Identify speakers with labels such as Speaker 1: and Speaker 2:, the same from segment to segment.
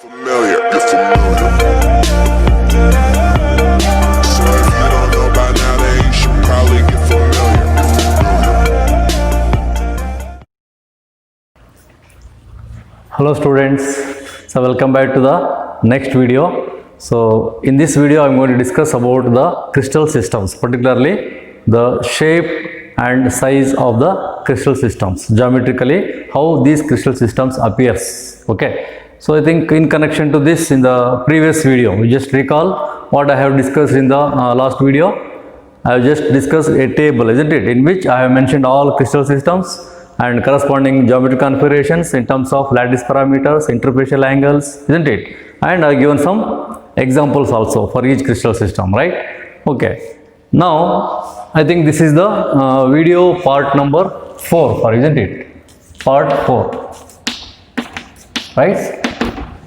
Speaker 1: Familiar, you're familiar. So if you don't know by now, then you should probably get familiar.
Speaker 2: Hello students, so welcome back to the next video. So in this video I am going to discuss about the crystal systems, particularly the shape and size of the crystal systems, geometrically how these crystal systems appears. Okay, so I think in connection to this, in the previous video, you just recall what I have discussed in the last video. I have just discussed a table, isn't it, in which I have mentioned all crystal systems and corresponding geometric configurations in terms of lattice parameters, interfacial angles, isn't it? And I have given some examples also for each crystal system, right? Okay. Now, I think this is the video part number 4, isn't it? Part 4, right?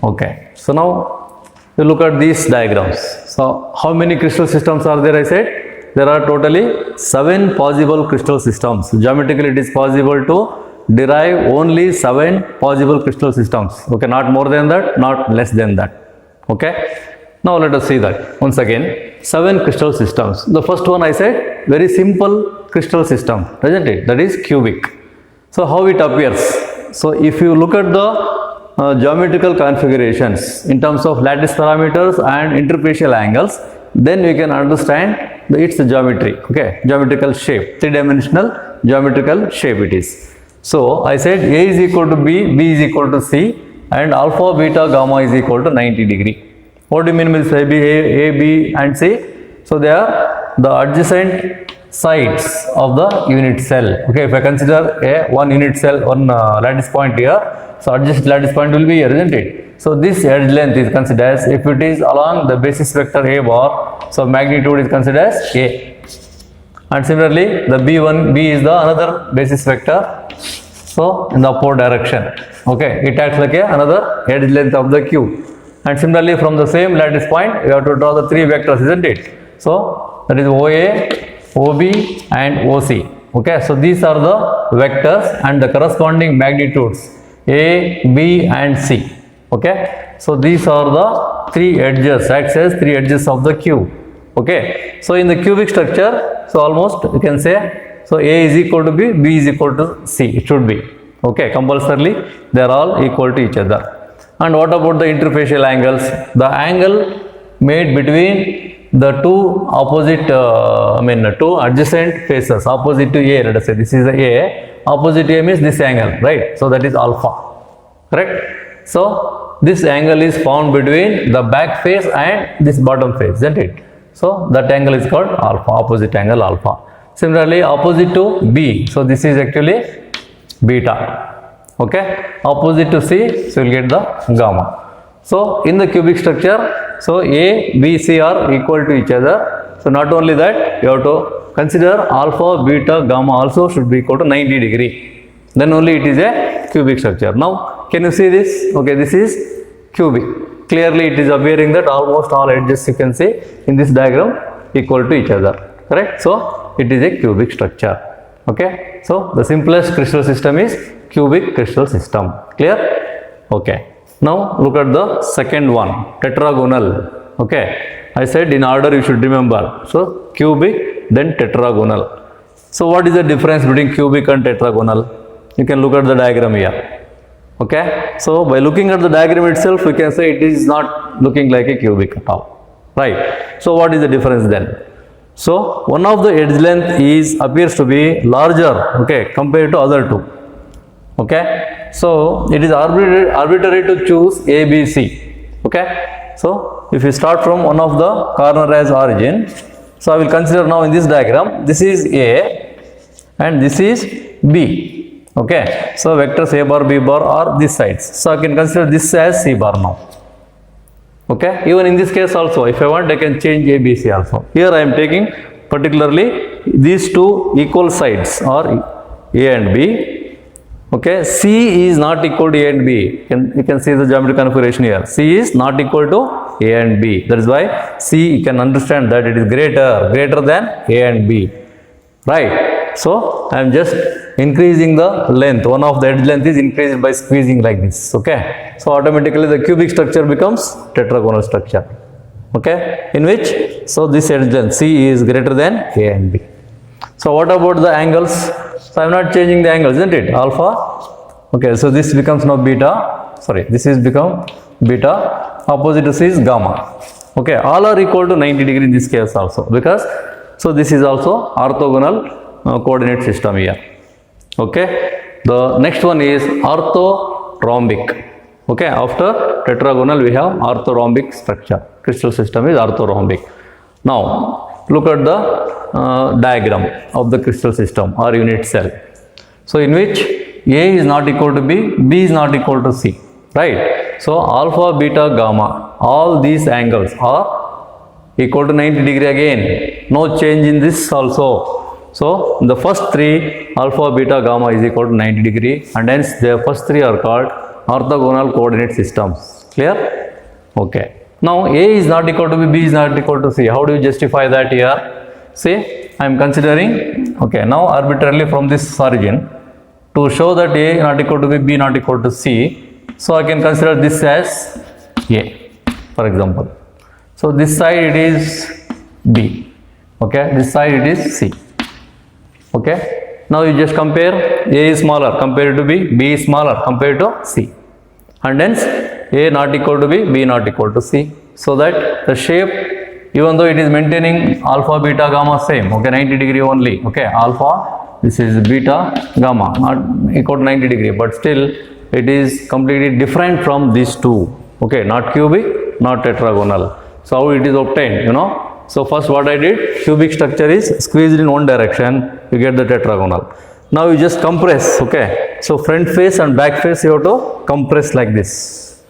Speaker 2: Okay. So now you look at these diagrams. So how many crystal systems are there? I said there are totally 7 possible crystal systems. Geometrically it is possible to derive only 7 possible crystal systems. Okay, not more than that, not less than that. Okay. Now let us see that once again. 7 crystal systems. The first one I said very simple crystal system, isn't it? That is cubic. So how it appears? So if you look at the geometrical configurations in terms of lattice parameters and interfacial angles, then we can understand its geometry. Okay, geometrical shape, 3-dimensional geometrical shape it is. So I said A is equal to B, B is equal to C, and alpha, beta, gamma is equal to 90 degree. What do you mean with A, B and C? So they are the adjacent sides of the unit cell. Okay, if I consider one unit cell, one lattice point here, so adjacent lattice point will be here, isn't it? So this edge length is considered as, if it is along the basis vector A bar, so magnitude is considered as A. And similarly, the B is the another basis vector, so in the upward direction. Okay, it acts like another edge length of the cube. And similarly, from the same lattice point, we have to draw the 3 vectors, isn't it? So that is OA, OB and OC. Okay, so these are the vectors and the corresponding magnitudes A, B and C. Okay, so these are the 3 edges, acts as 3 edges of the cube. Okay, so in the cubic structure, so almost you can say, so A is equal to B, B is equal to C, it should be. Okay, compulsorily they are all equal to each other. And what about the interfacial angles? The angle made between the two opposite, two adjacent faces, opposite to A, let us say this is the A, opposite A means this angle, right? So that is alpha, correct? So this angle is found between the back face and this bottom face, isn't it? So that angle is called alpha, opposite angle alpha. Similarly, opposite to B, so this is actually beta. Okay, opposite to C, so you will get the gamma. So in the cubic structure, so A, B, C are equal to each other. So not only that, you have to consider alpha, beta, gamma also should be equal to 90 degree. Then only it is a cubic structure. Now can you see this? Okay, this is cubic. Clearly it is appearing that almost all edges you can see in this diagram equal to each other. Correct? So it is a cubic structure. Okay, so the simplest crystal system is cubic crystal system. Clear? Okay. Now look at the second one, tetragonal. Okay, I said in order you should remember. So cubic, then tetragonal. So what is the difference between cubic and tetragonal? You can look at the diagram here. Okay, so by looking at the diagram itself, we can say it is not looking like a cubic at all. Right? So what is the difference then? So one of the edge length appears to be larger, okay, compared to other two. Okay, so it is arbitrary to choose A, B, C. Okay, so if you start from one of the corner as origin, so I will consider now in this diagram, this is A and this is B. Okay, so vectors A bar, B bar are these sides. So I can consider this as C bar now. Okay, even in this case also, if I want, I can change A, B, C also. Here I am taking particularly these two equal sides or A and B. Okay, C is not equal to A and B. You can see the geometric configuration here. C is not equal to A and B. That is why C, you can understand that it is greater than A and B. Right. So I am just increasing the length. One of the edge length is increased by squeezing like this. Okay. So automatically the cubic structure becomes tetragonal structure. Okay. In which, so this edge length C is greater than A and B. So what about the angles? So I am not changing the angles, isn't it? Alpha. Okay. So this becomes now beta. Sorry, this is become beta. Opposite to C is gamma. Okay. All are equal to 90 degree in this case also, because so this is also orthogonal coordinate system here. Okay. The next one is orthorhombic. Okay. After tetragonal we have orthorhombic structure. Crystal system is orthorhombic. Now look at the diagram of the crystal system or unit cell. So in which A is not equal to B, B is not equal to C, right? So alpha, beta, gamma, all these angles are equal to 90 degree again. No change in this also. So the first three alpha, beta, gamma is equal to 90 degree, and hence the first three are called orthogonal coordinate systems. Clear? Okay. Now A is not equal to B, B is not equal to C. How do you justify that here? See, I am considering, okay, now arbitrarily from this origin, to show that A not equal to B, B not equal to C, so I can consider this as A, for example. So this side it is B, okay, this side it is C, okay. Now you just compare, A is smaller compared to B, B is smaller compared to C, and hence A not equal to B, B not equal to C, so that the shape, even though it is maintaining alpha, beta, gamma same, okay, 90 degree only, okay, alpha, this is beta, gamma, not equal to 90 degree, but still it is completely different from these two, okay, not cubic, not tetragonal. So how it is obtained, you know? So first what I did, cubic structure is squeezed in one direction, you get the tetragonal. Now you just compress, okay? So front face and back face you have to compress like this.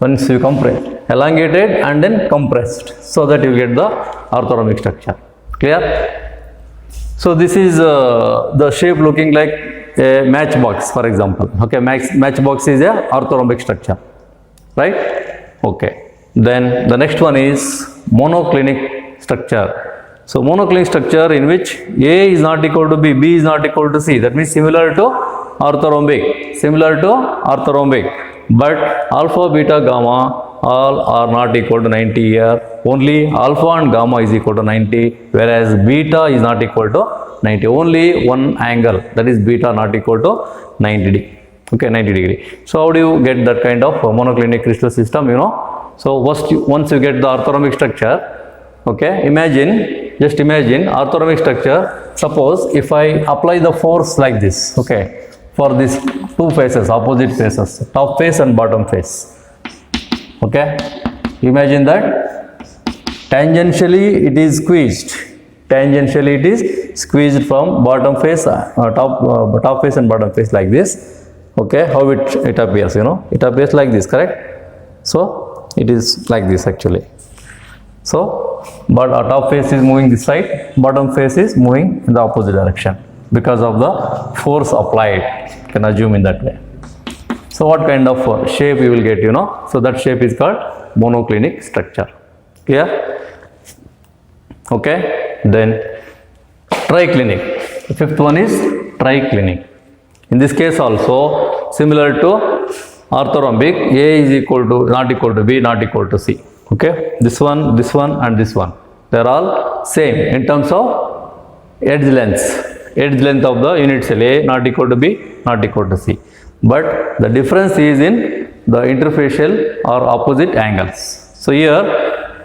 Speaker 2: Once you compress, elongated and then compressed, so that you get the orthorhombic structure. Clear? So this is the shape looking like a matchbox, for example. Okay, matchbox is a orthorhombic structure, right? Okay. Then the next one is monoclinic structure. So monoclinic structure in which A is not equal to B, B is not equal to C. That means similar to orthorhombic, but alpha, beta, gamma all are not equal to 90 here. Only alpha and gamma is equal to 90, whereas beta is not equal to 90. Only one angle, that is beta, not equal to 90 degree. Okay, 90 degree. So how do you get that kind of monoclinic crystal system, you know? So once you get the orthorhombic structure, okay, just imagine orthorhombic structure. Suppose if I apply the force like this, okay, for these two faces, opposite faces, top face and bottom face, okay, imagine that tangentially it is squeezed from bottom face, top face and bottom face like this, okay. How it appears, you know, it appears like this, correct? So it is like this actually. So but our top face is moving this side, bottom face is moving in the opposite direction because of the force applied. You can assume in that way. So what kind of shape you will get, you know? So that shape is called monoclinic structure. Clear? Okay. Then triclinic. The fifth one is triclinic. In this case also similar to orthorhombic, A is equal to, not equal to B, not equal to C. Okay. This one and this one, they are all same in terms of edge length of the unit cell. A not equal to B, not equal to C. But the difference is in the interfacial or opposite angles. So here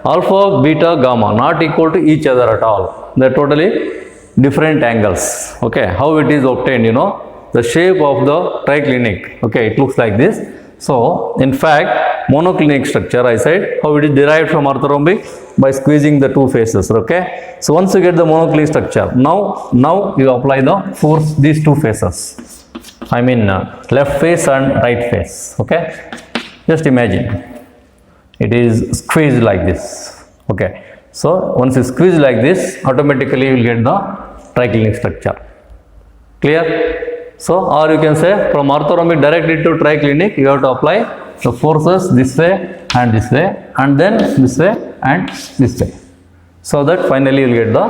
Speaker 2: alpha, beta, gamma not equal to each other at all. They are totally different angles. Okay. How it is obtained, you know? The shape of the triclinic, okay, it looks like this. So in fact monoclinic structure, I said, how it is derived from orthorhombic? By squeezing the two faces, okay. So once you get the monoclinic structure, now you apply the force these two faces, I mean left face and right face, okay. Just imagine it is squeezed like this, okay. So once you squeeze like this, automatically you will get the triclinic structure. Clear? So or you can say from orthorhombic directly to triclinic, you have to apply the forces this way and this way, and then this way and this way, so that finally you will get the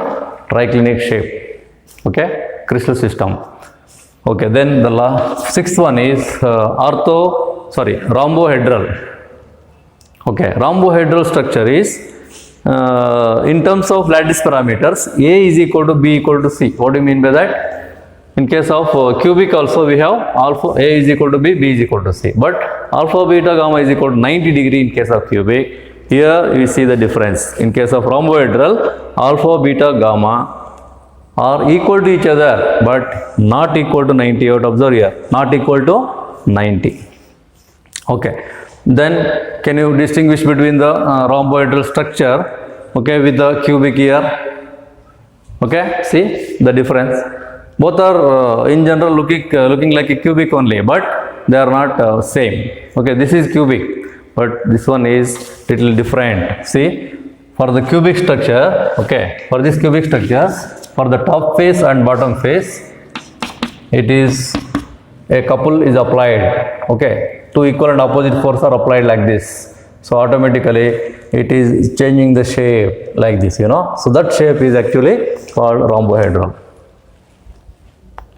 Speaker 2: triclinic shape. Okay. crystal system. Okay, then the sixth one is rhombohedral. Okay, rhombohedral structure is in terms of lattice parameters, A is equal to B equal to C. What do you mean by that? In case of cubic also we have alpha A is equal to B, B is equal to C. But alpha, beta, gamma is equal to 90 degree in case of cubic. Here we see the difference. In case of rhombohedral, alpha, beta, gamma are equal to each other but not equal to 90. Out observe here, not equal to 90. Okay. Then can you distinguish between the rhombohedral structure, okay, with the cubic here? Okay, see the difference. Both are in general looking like a cubic only, but they are not same. Okay, this is cubic, but this one is little different. See, for the cubic structure, okay, for this cubic structure, for the top face and bottom face, it is a couple is applied. Okay, two equal and opposite forces are applied like this. So automatically it is changing the shape like this, you know. So that shape is actually called rhombohedral.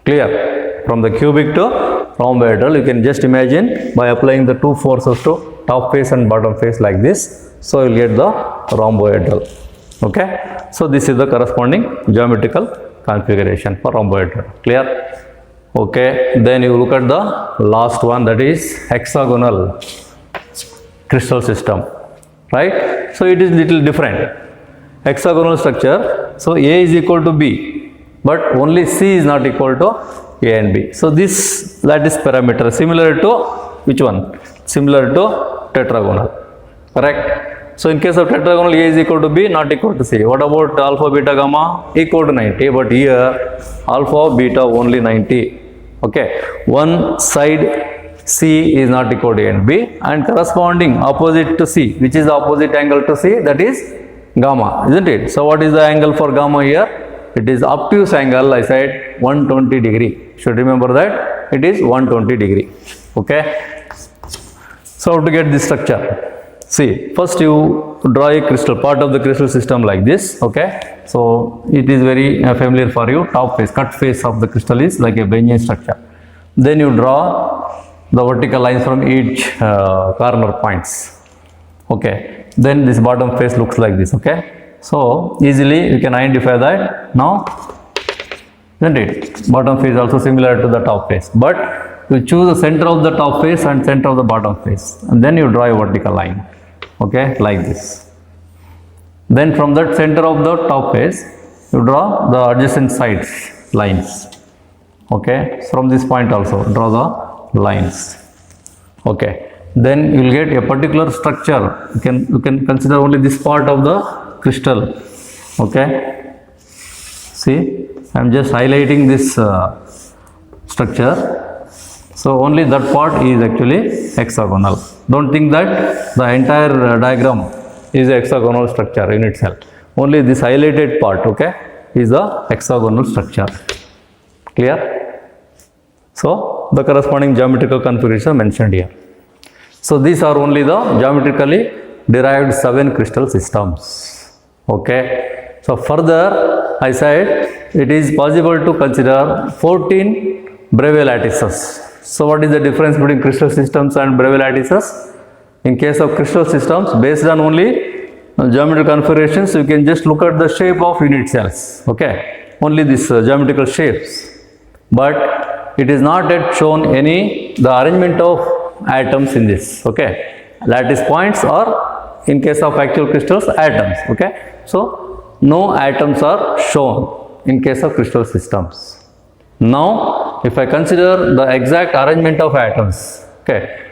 Speaker 2: Clear? From the cubic to rhombohedral, you can just imagine by applying the two forces to top face and bottom face like this. So you will get the rhombohedral. Okay? So this is the corresponding geometrical configuration for rhombohedral. Clear? Okay, then you look at the last one, that is hexagonal crystal system, right? So it is little different. Hexagonal structure, so A is equal to B, but only C is not equal to A and B. So this lattice parameter similar to which one? Similar to tetragonal, correct? So in case of tetragonal, A is equal to B, not equal to C. What about alpha, beta, gamma? Equal to 90, but here alpha, beta only 90. Okay, one side C is not equal to A and B, and corresponding opposite to C, which is the opposite angle to C, that is gamma, isn't it? So what is the angle for gamma here? It is obtuse angle, I said 120 degree. Should remember that it is 120 degree. Okay. So how to get this structure? See, first you draw a crystal, part of the crystal system like this. Okay. So it is very familiar for you. Top face, cut face of the crystal is like a Bayesian structure. Then you draw the vertical lines from each corner points. Okay. Then this bottom face looks like this. Okay. So easily you can identify that now, isn't it? Bottom face also similar to the top face, but you choose the center of the top face and center of the bottom face, and then you draw a vertical line. Okay, like this. Then from that center of the top face, you draw the adjacent sides lines. Okay, from this point also draw the lines. Okay, then you will get a particular structure. You can consider only this part of the crystal. Okay, see, I am just highlighting this structure. So only that part is actually hexagonal. Don't think that the entire diagram is a hexagonal structure in itself. Only this highlighted part, okay, is the hexagonal structure. Clear? So the corresponding geometrical configuration mentioned here. So these are only the geometrically derived 7 crystal systems. Okay. So further I said it is possible to consider 14 Bravais lattices. So what is the difference between crystal systems and Bravais lattices? In case of crystal systems, based on only geometrical configurations, you can just look at the shape of unit cells. Okay, only this geometrical shapes, but it is not yet shown the arrangement of atoms in this. Okay, lattice points or in case of actual crystals, atoms. Okay, so no atoms are shown in case of crystal systems. Now, if I consider the exact arrangement of atoms, okay,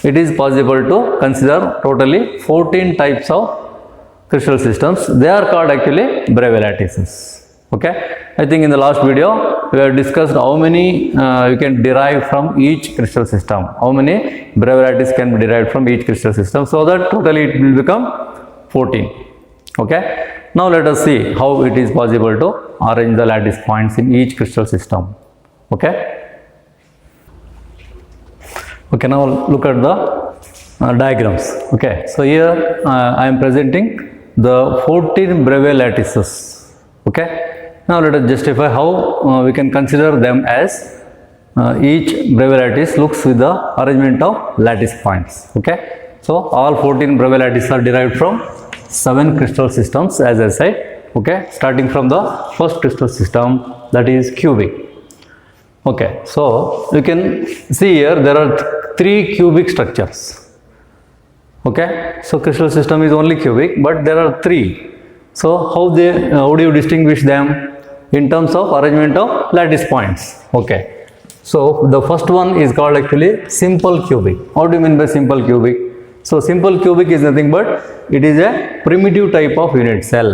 Speaker 2: it is possible to consider totally 14 types of crystal systems. They are called actually Bravais lattices. Okay, I think in the last video we have discussed how many you can derive from each crystal system. How many Bravais lattices can be derived from each crystal system, so that totally it will become 14. Okay. Now let us see how it is possible to arrange the lattice points in each crystal system. Okay. Okay, now look at the diagrams. Okay, so here I am presenting the 14 Bravais lattices. Okay, Now let us justify how we can consider them as each Bravais lattice looks with the arrangement of lattice points. Okay, so all 14 Bravais lattices are derived from 7 crystal systems, as I said. Okay, starting from the first crystal system, that is cubic. Okay, so you can see here there are 3 cubic structures. Okay, so crystal system is only cubic, but there are 3. So how do you distinguish them in terms of arrangement of lattice points? Okay, so the first one is called actually simple cubic. What do you mean by simple cubic? So simple cubic is nothing but it is a primitive type of unit cell.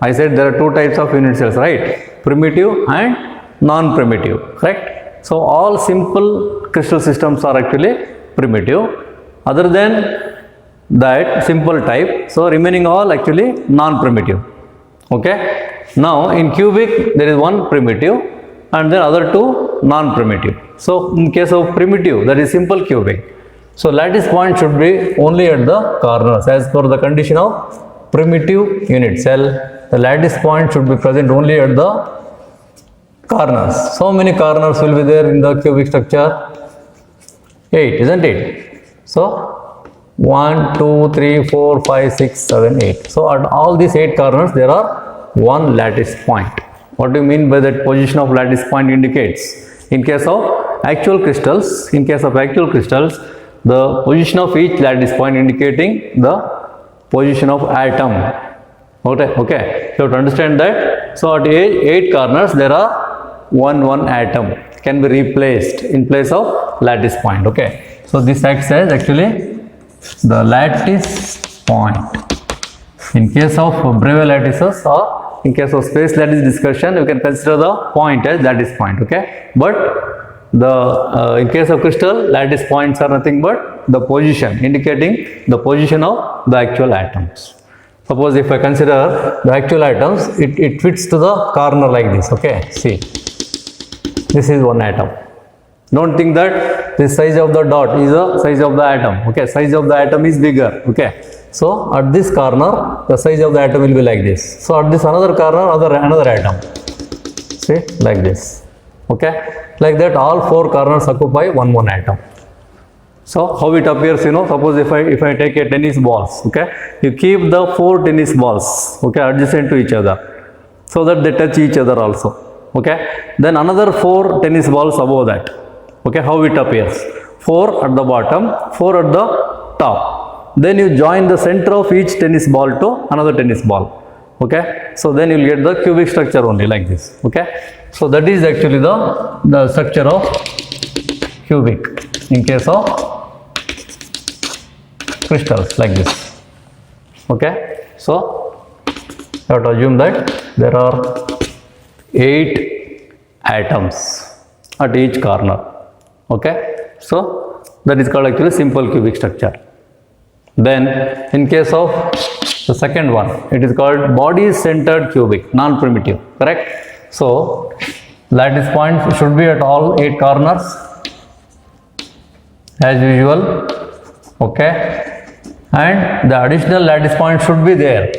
Speaker 2: I said there are 2 types of unit cells, right? Primitive and non-primitive, correct? So all simple crystal systems are actually primitive. Other than that simple type, so remaining all actually non-primitive. Okay, now in cubic there is one primitive and then other 2 non-primitive. So in case of primitive, that is simple cubic, so lattice point should be only at the corners. As per the condition of primitive unit cell, the lattice point should be present only at the corners. So many corners will be there in the cubic structure? 8, isn't it? So 1, 2, 3, 4, 5, 6, 7, 8. So at all these 8 corners there are 1 lattice point. What do you mean by that position of lattice point indicates? In case of actual crystals, the position of each lattice point indicating the position of atom. Okay, you have to understand that. So at 8 corners there are 1 atom can be replaced in place of lattice point. Okay, so this acts as actually the lattice point. In case of Bravais lattices or in case of space lattice discussion, you can consider the point as lattice point. Okay, but the in case of crystal, lattice points are nothing but the position, indicating the position of the actual atoms. Suppose if I consider the actual atoms, it fits to the corner like this. Okay, see, this is one atom. Don't think that the size of the dot is the size of the atom. Okay, size of the atom is bigger. Okay, so at this corner the size of the atom will be like this. So at this another corner another atom. See, like this. Okay, like that all 4 corners occupy one atom. So how it appears, suppose if I take a tennis balls, okay, you keep the 4 tennis balls, okay, adjacent to each other, so that they touch each other also. Okay, then another 4 tennis balls above that. Okay, how it appears? 4 at the bottom, 4 at the top. Then you join the center of each tennis ball to another tennis ball. Okay, so then you will get the cubic structure only like this. Okay, so that is actually the structure of cubic in case of crystals like this. Okay, so you have to assume that there are 8 atoms at each corner. Okay, so that is called actually simple cubic structure. Then in case of the second one, it is called body centered cubic, non-primitive, correct? So lattice points should be at all 8 corners as usual. Okay, and the additional lattice point should be there.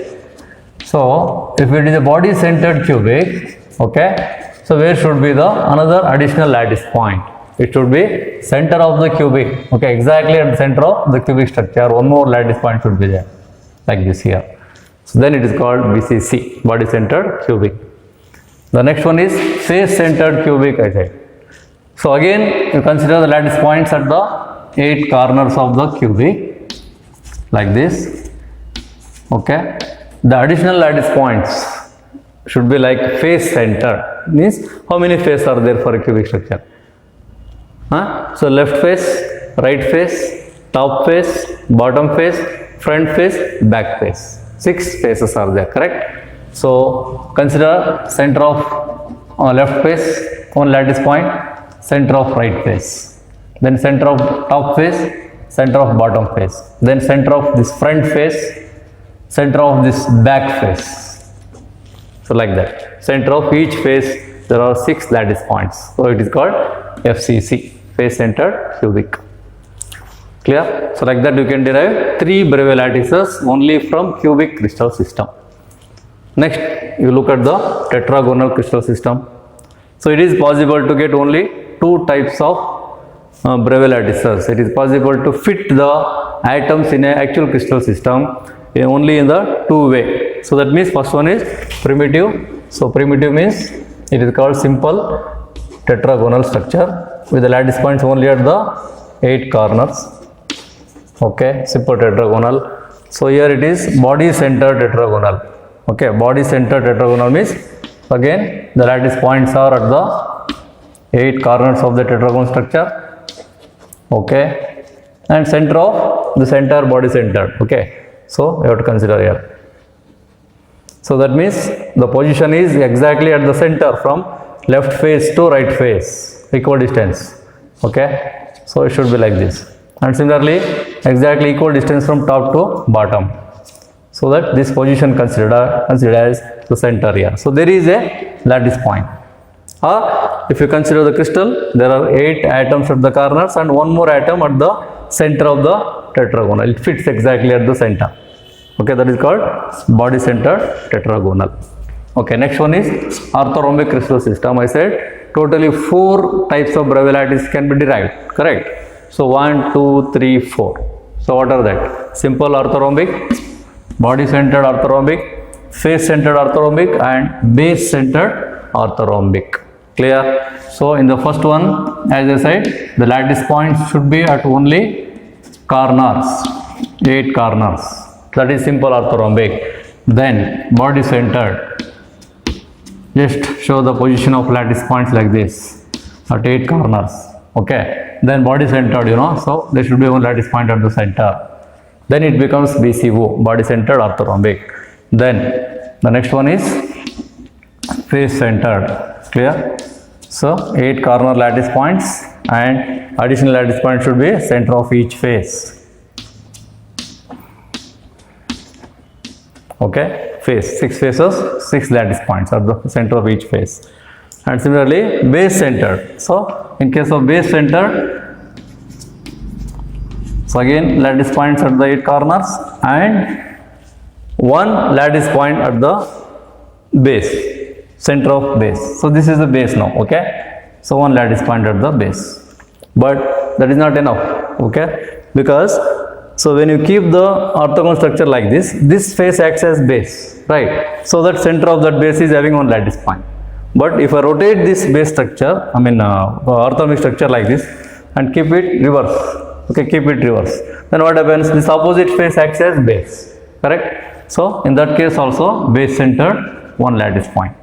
Speaker 2: So if it is a body centered cubic, okay, so where should be the another additional lattice point? It should be center of the cubic. Okay, exactly at the center of the cubic structure, one more lattice point should be there like this here. So then it is called BCC, body centered cubic. The next one is face centered cubic, I said. So again you consider the lattice points at the 8 corners of the cubic like this. Okay, the additional lattice points should be like face centered, means how many faces are there for a cubic structure? So left face, right face, top face, bottom face, front face, back face. 6 faces are there, correct? So consider center of left face, one lattice point, center of right face, then center of top face, center of bottom face, then center of this front face, center of this back face. So like that, center of each face there are 6 lattice points. So it is called FCC, face centered cubic. Clear? So like that you can derive 3 Bravais lattices only from cubic crystal system. Next, you look at the tetragonal crystal system. So it is possible to get only two types of Bravais lattices. It is possible to fit the atoms in an actual crystal system only in the two way. So that means first one is primitive. So primitive means it is called simple tetragonal structure with the lattice points only at the 8 corners. Okay, simple tetragonal. So here it is body centered tetragonal. Okay, body centered tetragonal means again the lattice points are at the 8 corners of the tetragonal structure. Okay, and center of the center body centered. Okay, so you have to consider here. So that means the position is exactly at the center from left face to right face, equal distance. Okay, so it should be like this. And similarly, exactly equal distance from top to bottom. So that this position considered as the center here. So there is a lattice point. Or if you consider the crystal, there are 8 atoms at the corners and one more atom at the center of the tetragonal. It fits exactly at the center. Okay, that is called body centered tetragonal. Okay, next one is orthorhombic crystal system. I said totally 4 types of Bravais lattice can be derived. Correct? So 1, 2, 3, 4. So what are that? Simple orthorhombic, body centered orthorhombic, face centered orthorhombic and base centered orthorhombic. Clear? So in the first one, as I said, the lattice points should be at only corners, 8 corners. That is simple orthorhombic. Then body centered. Just show the position of lattice points like this at 8 corners. Okay. Then body centered, so there should be one lattice point at the center. Then it becomes BCO, body centered orthorhombic. Then the next one is face centered. Clear? So 8 corner lattice points and additional lattice point should be center of each face. Okay, face, 6 faces, 6 lattice points at the center of each face. And similarly, base centered. So in case of base centered, so again lattice points at the 8 corners and one lattice point at the base, center of base. So this is the base now. Okay, so one lattice point at the base, but that is not enough. Okay, because so when you keep the orthogonal structure like this face acts as base, right? So that center of that base is having one lattice point. But if I rotate this base structure, orthorhombic structure like this and keep it reverse, okay, keep it reverse, then what happens? This opposite face acts as base, correct? So in that case also base centered, one lattice point.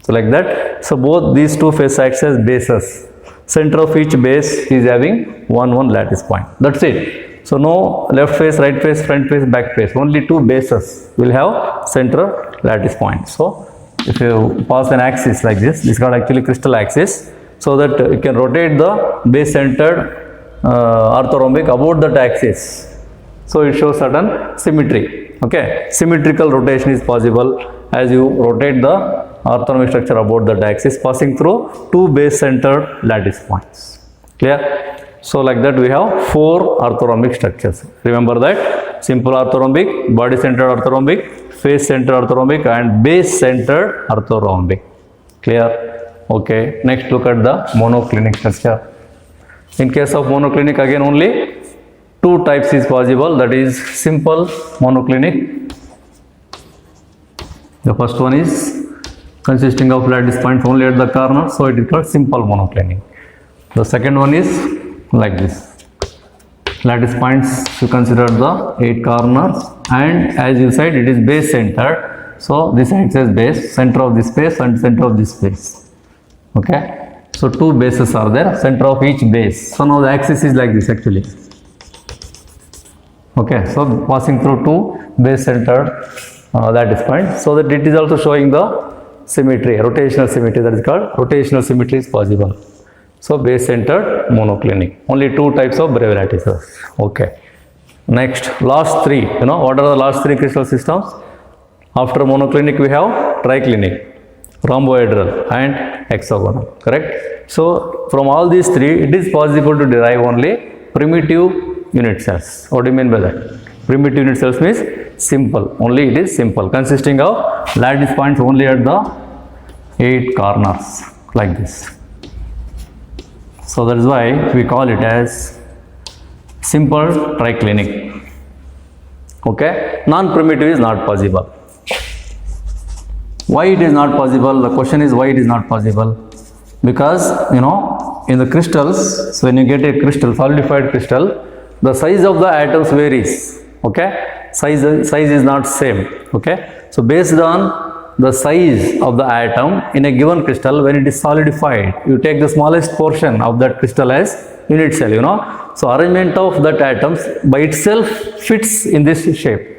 Speaker 2: So like that. So both these two faces acts as bases. Center of each base is having one lattice point. That's it. So no left face, right face, front face, back face. Only 2 bases will have center lattice point. So if you pass an axis like this is called actually crystal axis, so that you can rotate the base centered orthorhombic about that axis. So it shows certain symmetry. Okay, symmetrical rotation is possible as you rotate the orthorhombic structure about that axis, passing through 2 base centered lattice points. Clear? So like that we have 4 orthorhombic structures. Remember that: simple orthorhombic, body centered orthorhombic, face centered orthorhombic and base centered orthorhombic. Clear? Okay. Next look at the monoclinic structure. In case of monoclinic, again only 2 types is possible, that is simple monoclinic. The first one is consisting of lattice points only at the corner, so it is called simple monoclinic. The second one is like this. Lattice points you consider the 8 corners and as you said it is base centered. So this acts as base, center of this space and center of this space. Okay. So 2 bases are there, center of each base. So now the axis is like this actually. Okay. So passing through 2 base centered lattice points, so that it is also showing the symmetry, rotational symmetry, that is called rotational symmetry is possible. So base centered monoclinic. Only 2 types of Bravais lattices. Okay. Next, last 3. What are the last 3 crystal systems? After monoclinic we have triclinic, rhomboedral and hexagonal. Correct? So from all these 3, it is possible to derive only primitive unit cells. What do you mean by that? Primitive unit cells means simple. Only it is simple, consisting of lattice points only at the 8 corners like this. So that is why we call it as simple triclinic. Okay, non-primitive is not possible. Why it is not possible? The question is why it is not possible? Because in the crystals, so when you get a crystal, solidified crystal, the size of the atoms varies. Okay, size is not same. Okay, so based on the size of the atom in a given crystal, when it is solidified, you take the smallest portion of that crystal as unit cell. So arrangement of that atoms by itself fits in this shape.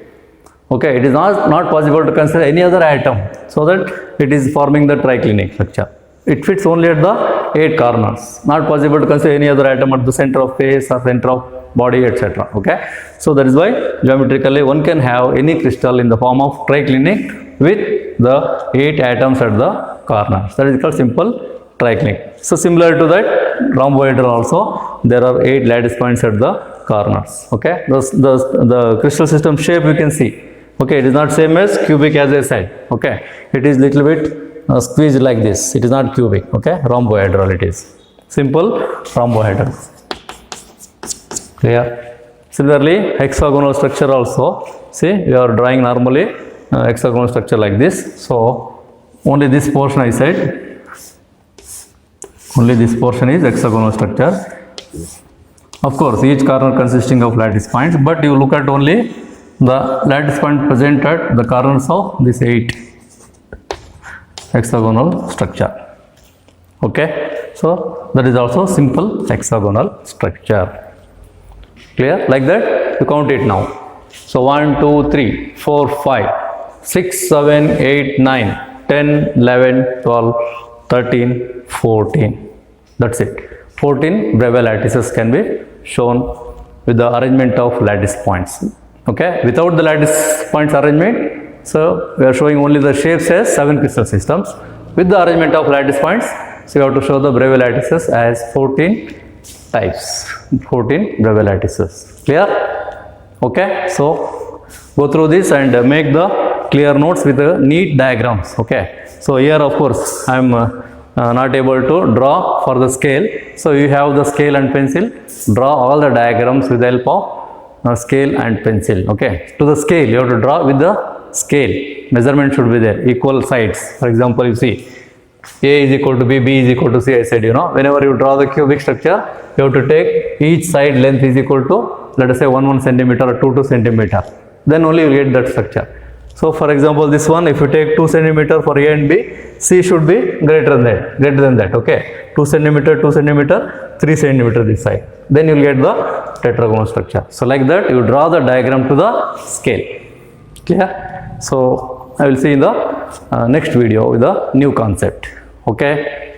Speaker 2: Okay, it is not possible to consider any other atom so that it is forming the triclinic structure. It fits only at the 8 corners. Not possible to consider any other atom at the center of face or center of body, etc. Okay, so that is why geometrically one can have any crystal in the form of triclinic with the 8 atoms at the corners. That is called simple triclinic. So similar to that, rhombohedral also, there are 8 lattice points at the corners. Okay, the crystal system shape we can see. Okay, it is not same as cubic as I said. Okay, it is little bit squeezed like this. It is not cubic. Okay, rhombohedral it is. Simple rhombohedral. Clear? Similarly, hexagonal structure also. See, we are drawing normally hexagonal structure like this. So only this portion I said. Only this portion is hexagonal structure. Of course, each corner consisting of lattice points, but you look at only the lattice point present at the corners of this 8 hexagonal structure. Okay, so that is also simple hexagonal structure. Clear? Like that, you count it now. So 1, 2, 3, 4, 5, 6, 7, 8, 9, 10, 11, 12, 13, 14. That's it. 14 Bravais lattices can be shown with the arrangement of lattice points. Okay, without the lattice points arrangement, so we are showing only the shapes as 7 crystal systems. With the arrangement of lattice points, so you have to show the Bravais lattices as 14 types, 14 Bravais lattices. Clear? Okay, so go through this and make the clear notes with the neat diagrams. Okay, so here of course I am not able to draw for the scale, so you have the scale and pencil. Draw all the diagrams with the help of scale and pencil. Okay, to the scale you have to draw with the scale. Measurement should be there, equal sides. For example, you see A is equal to B, B is equal to C. I said, whenever you draw the cubic structure, you have to take each side length is equal to, let us say 1 centimeter or 2 centimeter. Then only you get that structure. So for example, this one, if you take 2 centimeter for A and B, C should be greater than that. Okay, 2 centimeter, 2 centimeter, 3 centimeter this side. Then you will get the tetragonal structure. So like that, you draw the diagram to the scale. Clear? So I will see in the next video with a new concept. Okay.